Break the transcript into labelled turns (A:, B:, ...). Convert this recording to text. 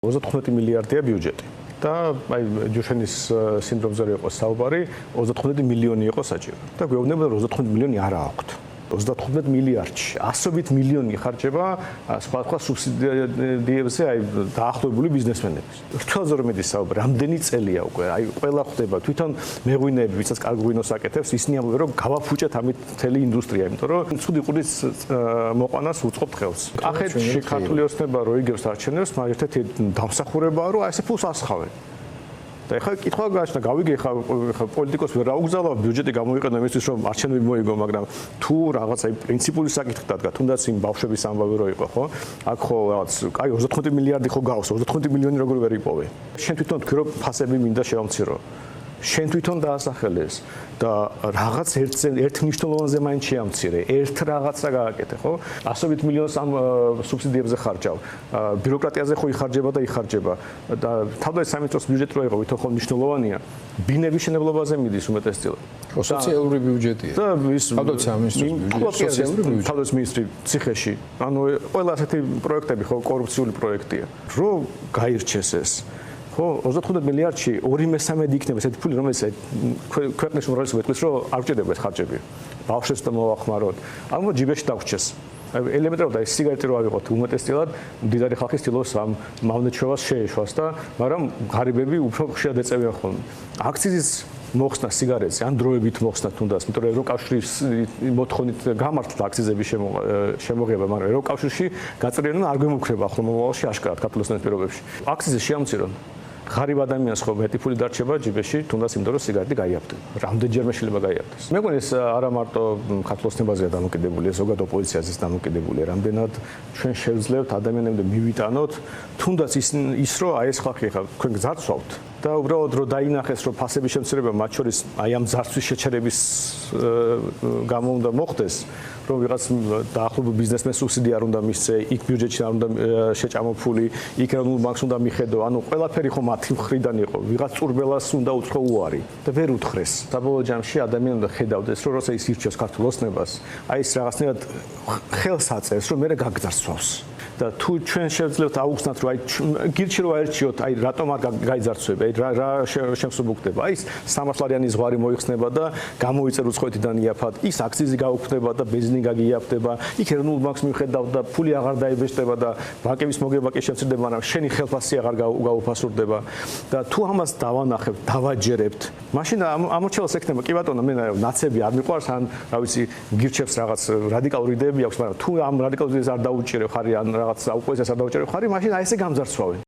A: 35 მილიარდია ბიუჯეტი და აი ჯუშენის სინდრომზე იყო საუბარი 35 მილიონი იყო საჭირო და გვეუბნება რომ 35 მილიონი არა აქვთ 35 მილიარდში 100 მილიონი ხარჯება სხვა სუბსიდიებზე აი დაახლოებული ბიზნესმენების. რთველზე რომ მედის საუბარი, რამდენი წელია უკვე, აი ყველა ხვდება თვითონ მეღვინეები, ვისაც კარგ ღვინოს აკეთებს, ისინი ამბობენ რომ გავაფუჭეთ ამით მთელი ინდუსტრია, იმიტომ რომ ცუდი ყურის მოყვანას უწყობთ ხელს. კახეთში ქართული ოცნება რო იგებს არჩევნებს, მაგრამ ერთ-ერთი დამსახურებაა რომ აი ესე ფულს ასხავენ. და ეხლა კითხვა გაჩნდა, გავიგე ეხლა პოლიტიკოს ვერ აუგზავნო ბიუჯეტი გამოიყენო იმისთვის რომ არჩევნები მოიგო, მაგრამ თუ რაღაცა პრინციპული საკითხი დადგა, თუნდაც იმ ბავშვების ამბავი რო იყო, ხო? აქ ხო რაღაც, კაი 35 მილიარდი ხო გავს, 35 მილიონი როგორ ვერ იპოვე? შენ თვითონ თქვი რომ ფასები მინდა შევამცირო. შენ თვითონ დაასახელეს და რაღაც ერთ მნიშვნელოვანზე მაინც შეამცირე, ერთ რაღაცა გააკეთე, ხო? 100 მილიონს ამ სუბსიდიებზე ხარჯავ. ბიუროკრატიაზე ხო იხარჯება და იხარჯება და თავდაპირველად სამინისტროს ბიუჯეტი რო იყო, ვითომ ხო მნიშვნელოვანია, ბინების შენებლობაზე მიდის უმეტესწილად.
B: სოციალური ბიუჯეტია.
A: და ის
B: თავდაპირველად სამინისტროს ბიუჯეტი, სოციალური ბიუჯეტი.
A: თავდაპირველად მინისტრი ციხეში, ანუ ყველა ასეთი პროექტები ხო კორუფციული პროექტია. რო გაირჩეს ეს ხო 35 მილიარდში 2/3 იქნება ესეთი ფული რომელიც ქვეყნის უმრავლესობა ეთქვის რომ არ ვჭირდება ეს ხარჯები ბავშვებს და მოახმაროთ ამო ჯიბეში დაგვრჩეს ელემენტარულად ეს სიგარეტი რო ავიღოთ უმეტესწილად მდიდარი ხალხი ცდილობს ამ მავნეჩვევას შეეშვას და მაგრამ ღარიბები უფრო ხშირად ეწევიან ხოლმე აქციზის მოხსნა სიგარეტზე ან დროებით მოხსნა თუნდაც იმიტომ რომ ევროკავშირის მოთხოვნით გამართლა აქციზების შემოღება მაგრამ ევროკავშირში გაწერილი არ გვემუქრება ახლა მომავალში აშკარად ქართულოსნების პირობებში აქციზი შეამცირონ ღარიბ ადამიანს ხო მეტი ფული დარჩება ჯიბეში თუნდაც იმიტომ რომ სიგარეტი გაიაფთება რამდენჯერმე შეიძლება გაიაფთეს მე მგონი ეს არა მარტო ქართულოსნებაზეა დამოკიდებული ეს ზოგადად ოპოზიციაზეც დამოკიდებულია რამდენად ჩვენ შევძლებთ ადამიანებამდე მივიტანოთ თუნდაც ის რომ აი ეს ხალხი ხა თქვენ გძარცვავთ და უბრალოდ რომ დაინახეს რომ ფასების შემცირება მათ შორის აი ამ ძარცვის შეჩერების გამო უნდა მოხდეს რომ ვიღაც დაახლოებულ ბიზნესმენს სუბსიდია არ უნდა მისცე, იქ ბიუჯეტში არ უნდა შეჭამო ფული, იქ ეროვნულ ბანკს უნდა მიხედო, ანუ ყველაფერი ხო მათი მხრიდან იყო, ვიღაც წურბელას უნდა უცხო უარი და ვერ უთხრეს. საბოლოო ჯამში ადამიანი უნდა ხედავდეს, რომ როცა ის ირჩევს ქართულ ოცნებას, აი ის რაღაცნაირად ხელს აწევს, რომ მე გაგძარცვავს. და თუ ჩვენ შევძლებთ აუხსნათ რომ აი გირჩი რომ აერჩიოთ აი რატომ არ გაიძარცვება აი რა შემსუბუქდება აი ის სამართლიანი ზღვარი მოიხსნება და გამოიწერ უცხოეთიდან იაფად ის აქციზი გაუქმდება და ბენზინი გაგიაფდება იქ ეროვნულ ბანკს მიხედავ და ფული აღარ დაიბეჭდება და ბანკების მოგება კი შემცირდება მაგრამ შენი ხელფასი აღარ გაუფასურდება და თუ ამას დავანახებთ დავაჯერებთ მაშინ ამორჩევას ექნება კი ბატონო მე ნაცები არ მიყვარს ან რა ვიცი გირჩევს რაღაც რადიკალური იდეები აქვს მაგრამ თუ ამ რადიკალურ იდეებს არ დაუჭირებ ხარი ან რაღაც აუკვესას არ დაუჭერებ ხარი მაშინ აი ესე გამძარცვავენ